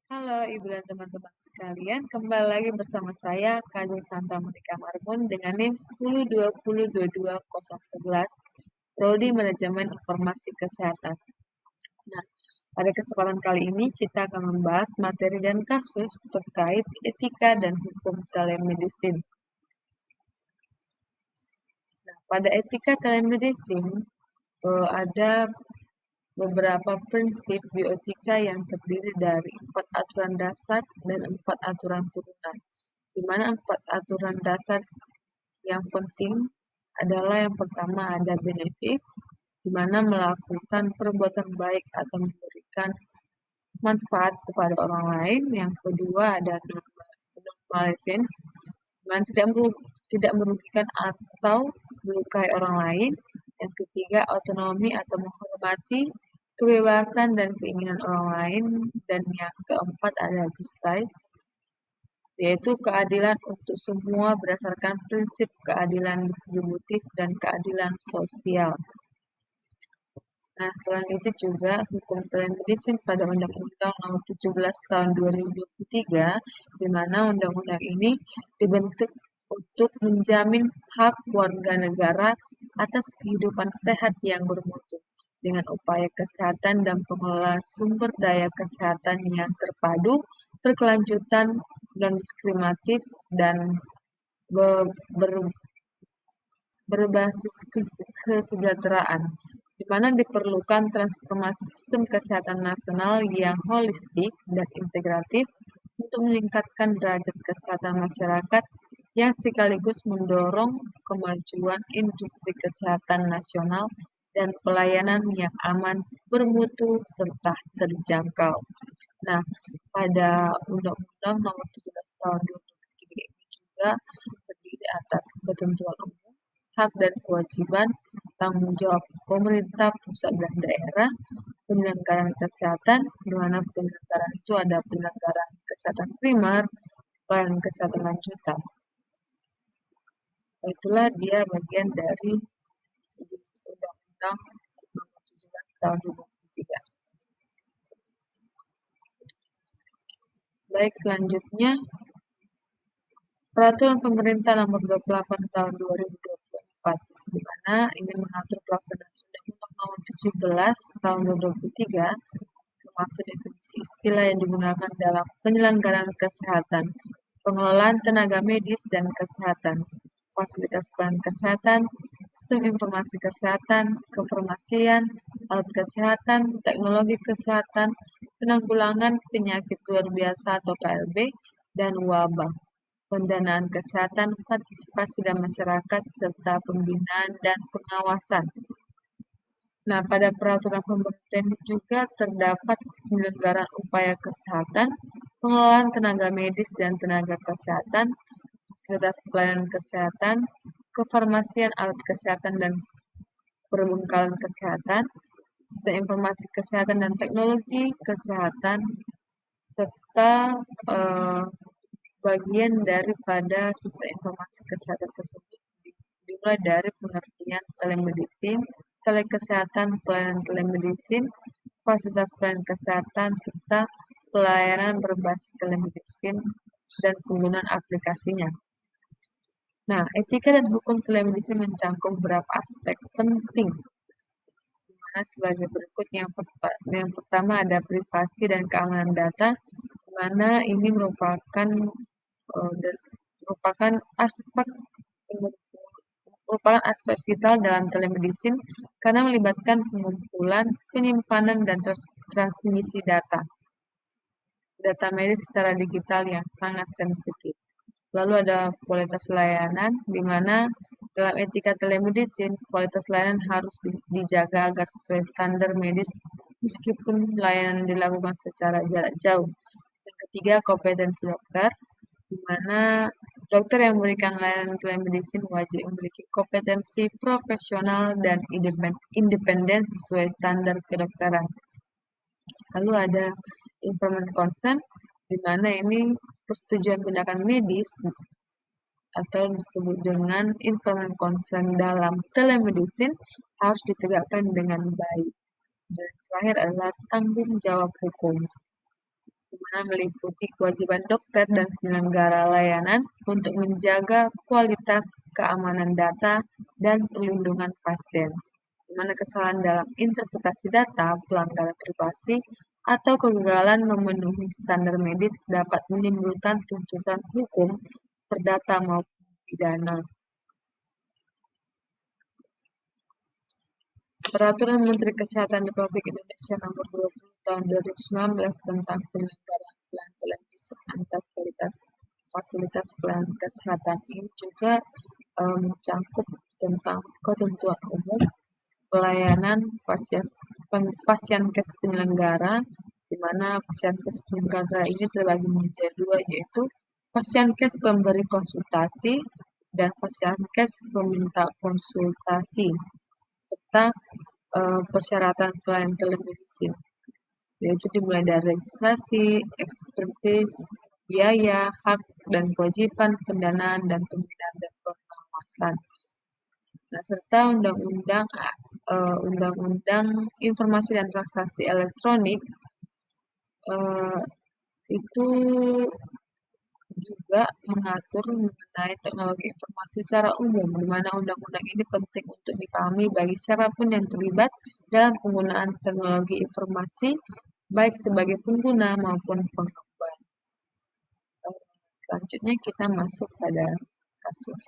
Halo Ibu dan teman-teman sekalian, kembali lagi bersama saya Kajeng Santa Monika Marbun dengan NIM 1020220111 Prodi Manajemen Informasi Kesehatan. Nah, pada kesempatan kali ini kita akan membahas materi dan kasus terkait etika dan hukum telemedicine. Nah, pada etika telemedicine ada beberapa prinsip bioetika yang terdiri dari 4 aturan dasar dan 4 aturan turunan. Di mana 4 aturan dasar yang penting adalah yang pertama ada benefit, di mana melakukan perbuatan baik atau memberikan manfaat kepada orang lain. Yang kedua ada non-malevolence, di mana tidak merugikan atau melukai orang lain. Yang ketiga autonomi atau menghormati kebebasan dan keinginan orang lain. Dan yang keempat ada justice, yaitu keadilan untuk semua berdasarkan prinsip keadilan distributif dan keadilan sosial. Nah, selain itu juga hukum telemedicine pada Undang-Undang Nomor 17 Tahun 2023, di mana undang-undang ini dibentuk untuk menjamin hak warga negara atas kehidupan sehat yang bermutu dengan upaya kesehatan dan pengelolaan sumber daya kesehatan yang terpadu, berkelanjutan, dan diskriminatif, dan berbasis kesejahteraan, di mana diperlukan transformasi sistem kesehatan nasional yang holistik dan integratif untuk meningkatkan derajat kesehatan masyarakat yang sekaligus mendorong kemajuan industri kesehatan nasional dan pelayanan yang aman, bermutu, serta terjangkau. Nah, pada Undang-Undang Nomor 17 Tahun 2003 ini juga terdiri atas ketentuan umum, hak dan kewajiban, tanggung jawab pemerintah pusat dan daerah, penyelenggaraan kesehatan, di mana penyelenggaraan itu ada penyelenggaraan kesehatan primer, pelayanan kesehatan lanjutan. Itulah dia bagian dari Undang-Undang Nomor 17 Tahun 2003. Baik, selanjutnya Peraturan Pemerintah Nomor 28 Tahun 2024, di mana ini mengatur pelaksanaan Undang-Undang Nomor 17 Tahun 2023, termasuk definisi istilah yang digunakan dalam penyelenggaraan kesehatan, pengelolaan tenaga medis dan kesehatan, fasilitas pelayanan kesehatan, sistem informasi kesehatan, kefarmasian, alat kesehatan, teknologi kesehatan, penanggulangan penyakit luar biasa atau KLB, dan wabah, pendanaan kesehatan, partisipasi dan masyarakat, serta pembinaan dan pengawasan. Nah, pada peraturan pemerintah ini juga terdapat penyelenggaraan upaya kesehatan, pengelolaan tenaga medis dan tenaga kesehatan, fasilitas pelayanan kesehatan, kefarmasian, alat kesehatan dan perbengkalan kesehatan, sistem informasi kesehatan dan teknologi kesehatan, serta bagian daripada sistem informasi kesehatan tersebut dimulai dari pengertian telemedicine, telekesehatan, pelayanan telemedicine, fasilitas pelayanan kesehatan, serta pelayanan berbasis telemedicine dan penggunaan aplikasinya. Nah, etika dan hukum telemedicine mencangkup beberapa aspek penting, di mana sebagai berikut yang pertama ada privasi dan keamanan data, di mana ini merupakan aspek vital dalam telemedicine karena melibatkan pengumpulan, penyimpanan, dan transmisi data medis secara digital yang sangat sensitif. Lalu ada kualitas layanan, di mana dalam etika telemedicine, kualitas layanan harus dijaga agar sesuai standar medis meskipun layanan dilakukan secara jarak jauh. Yang ketiga, kompetensi dokter, di mana dokter yang memberikan layanan telemedicine wajib memiliki kompetensi profesional dan independen sesuai standar kedokteran. Lalu ada informed consent, di mana ini persetujuan tindakan medis atau disebut dengan informed consent dalam telemedicine harus ditegakkan dengan baik. Dan terakhir adalah tanggung jawab hukum, di mana meliputi kewajiban dokter dan penyelenggara layanan untuk menjaga kualitas keamanan data dan perlindungan pasien, di mana kesalahan dalam interpretasi data, pelanggaran privasi, atau kegagalan memenuhi standar medis dapat menimbulkan tuntutan hukum perdata maupun pidana. Peraturan Menteri Kesehatan Republik Indonesia Nomor 20 Tahun 2019 tentang penyelenggaraan pelayanan telemedicine antar fasilitas pelayanan kesehatan ini juga mencangkup tentang ketentuan umum pelayanan pasienkes penyelenggara, di mana pasienkes penyelenggara ini terbagi menjadi dua, yaitu pasienkes pemberi konsultasi dan pasienkes peminta konsultasi, serta persyaratan pelayanan telemedicine, yaitu dimulai dari registrasi, ekspertis, biaya, hak dan kewajiban, pendanaan dan pembinaan dan pengawasan. Nah, serta Undang-Undang Informasi dan Transaksi Elektronik itu juga mengatur mengenai teknologi informasi secara umum, di mana undang-undang ini penting untuk dipahami bagi siapapun yang terlibat dalam penggunaan teknologi informasi, baik sebagai pengguna maupun pengembang. Selanjutnya kita masuk pada kasus.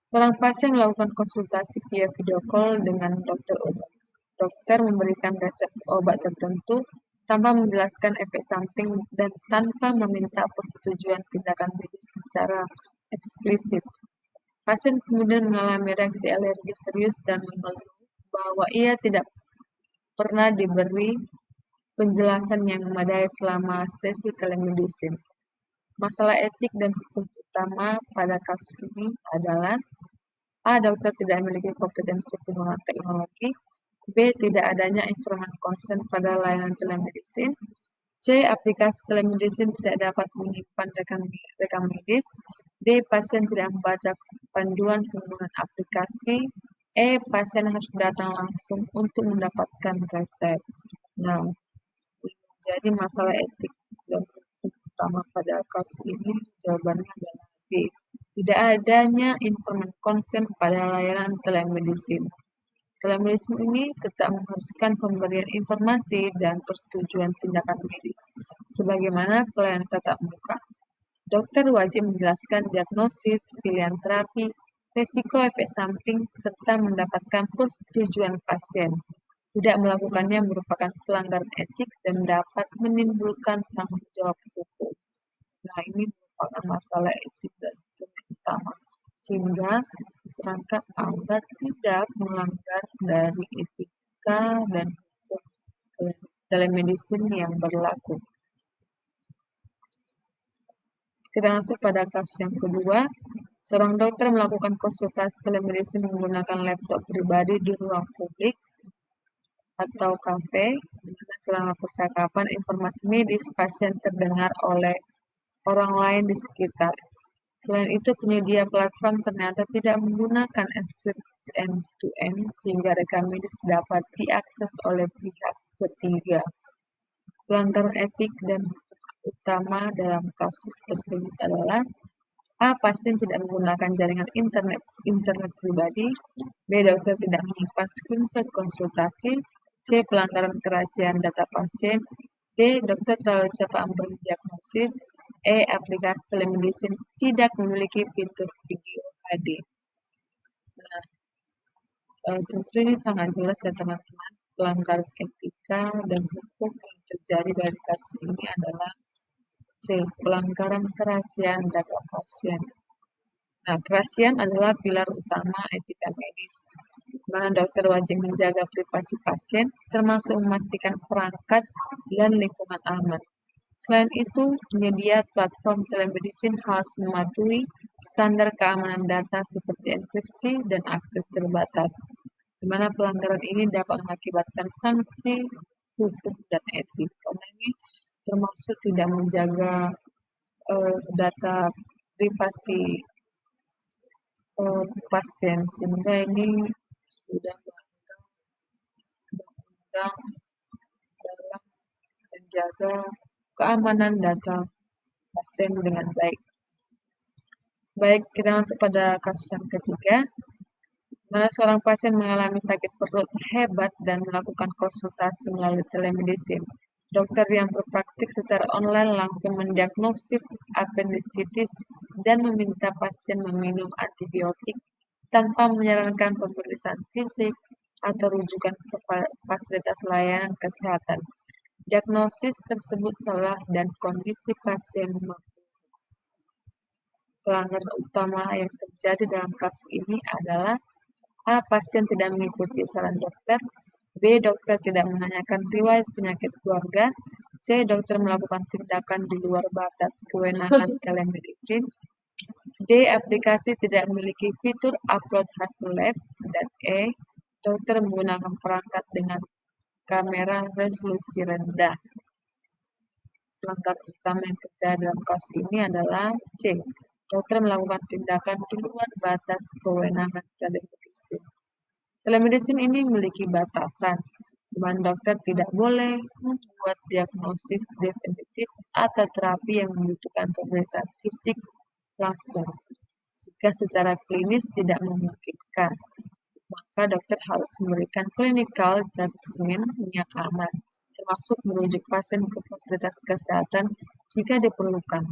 Seorang pasien melakukan konsultasi via video call dengan dokter umum. Dokter memberikan resep obat tertentu tanpa menjelaskan efek samping dan tanpa meminta persetujuan tindakan medis secara eksplisit. Pasien kemudian mengalami reaksi alergi serius dan mengeluh bahwa ia tidak pernah diberi penjelasan yang memadai selama sesi telemedicine. Masalah etik dan hukum utama pada kasus ini adalah: A. Dokter tidak memiliki kompetensi penggunaan teknologi. B. Tidak adanya informan consent pada layanan telemedicine. C. Aplikasi telemedicine tidak dapat menyimpan rekam medis. D. Pasien tidak membaca panduan penggunaan aplikasi. E. Pasien harus datang langsung untuk mendapatkan resep. Nah, jadi masalah etik dan hukum utama pada kasus ini jawabannya adalah B. Tidak adanya informan consent pada layanan telemedicine. Telemedicine ini tetap mengharuskan pemberian informasi dan persetujuan tindakan medis, sebagaimana pelayanan tatap muka. Dokter wajib menjelaskan diagnosis, pilihan terapi, risiko efek samping, serta mendapatkan persetujuan pasien. Tidak melakukannya merupakan pelanggaran etik dan dapat menimbulkan tanggung jawab hukum. Nah, ini merupakan masalah etik dan hukum utama, sehingga masyarakat agar tidak melanggar dari etika dan hukum telemedicine yang berlaku. Kita masuk pada kasus yang kedua. Seorang dokter melakukan konsultasi telemedicine menggunakan laptop pribadi di ruang publik atau kafe, di mana selama percakapan informasi medis pasien terdengar oleh orang lain di sekitar. Selain itu, penyedia platform ternyata tidak menggunakan enkripsi end-to-end sehingga rekam medis dapat diakses oleh pihak ketiga. Pelanggaran etik dan hukum utama dalam kasus tersebut adalah: A. Pasien tidak menggunakan jaringan internet pribadi. B. Dokter tidak menyimpan screenshot konsultasi. C. Pelanggaran kerahasiaan data pasien. D. Dokter terlalu cepat memberi diagnosis. E. Aplikasi telemedicine tidak memiliki fitur video HD. Nah, tentu ini sangat jelas ya teman-teman. Pelanggaran etika dan hukum yang terjadi dari kasus ini adalah C. Pelanggaran kerahasiaan data pasien. Nah, kerahasiaan adalah pilar utama etika medis, di mana dokter wajib menjaga privasi pasien, termasuk memastikan perangkat dan lingkungan aman. Selain itu, penyedia platform telemedicine harus mematuhi standar keamanan data seperti enkripsi dan akses terbatas, di mana pelanggaran ini dapat mengakibatkan sanksi hukum dan etik, karena ini termasuk tidak menjaga data privasi pasien, sehingga ini sudah melanggar undang dalam menjaga keamanan data pasien dengan baik. Baik, kita masuk pada kasus yang ketiga, mana seorang pasien mengalami sakit perut hebat dan melakukan konsultasi melalui telemedicine. Dokter yang berpraktik secara online langsung mendiagnosis apendisitis dan meminta pasien meminum antibiotik tanpa menyarankan pemeriksaan fisik atau rujukan ke fasilitas layanan kesehatan. Diagnosis tersebut salah dan kondisi pasien pelanggaran utama yang terjadi dalam kasus ini adalah A. Pasien tidak mengikuti saran dokter. B. Dokter tidak menanyakan riwayat penyakit keluarga. C. Dokter melakukan tindakan di luar batas kewenangan telemedicine. D. Aplikasi tidak memiliki fitur upload hasil lab. Dan E. Dokter menggunakan perangkat dengan kamera resolusi rendah. Pelanggaran utama yang terjadi dalam kasus ini adalah C. Dokter melakukan tindakan di luar batas kewenangan telemedicine. Telemedicine ini memiliki batasan, di mana dokter tidak boleh membuat diagnosis definitif atau terapi yang membutuhkan pemeriksaan fisik langsung. Jika secara klinis tidak memungkinkan, maka dokter harus memberikan clinical judgment yang aman, termasuk merujuk pasien ke fasilitas kesehatan jika diperlukan.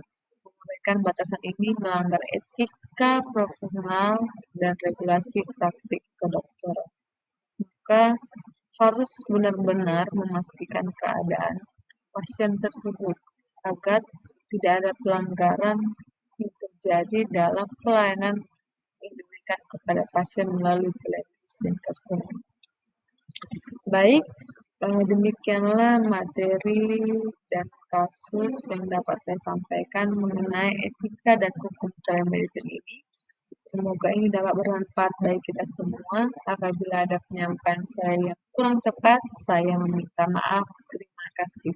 Mengabaikan batasan ini melanggar etika profesional dan regulasi praktik kedokteran. Maka harus benar-benar memastikan keadaan pasien tersebut agar tidak ada pelanggaran yang terjadi dalam pelayanan yang diberikan kepada pasien melalui telemedicine tersebut. Baik, demikianlah materi dan kasus yang dapat saya sampaikan mengenai etika dan hukum telemedicine ini. Semoga ini dapat bermanfaat bagi kita semua. Apabila ada penyampaian saya yang kurang tepat, saya meminta maaf. Terima kasih.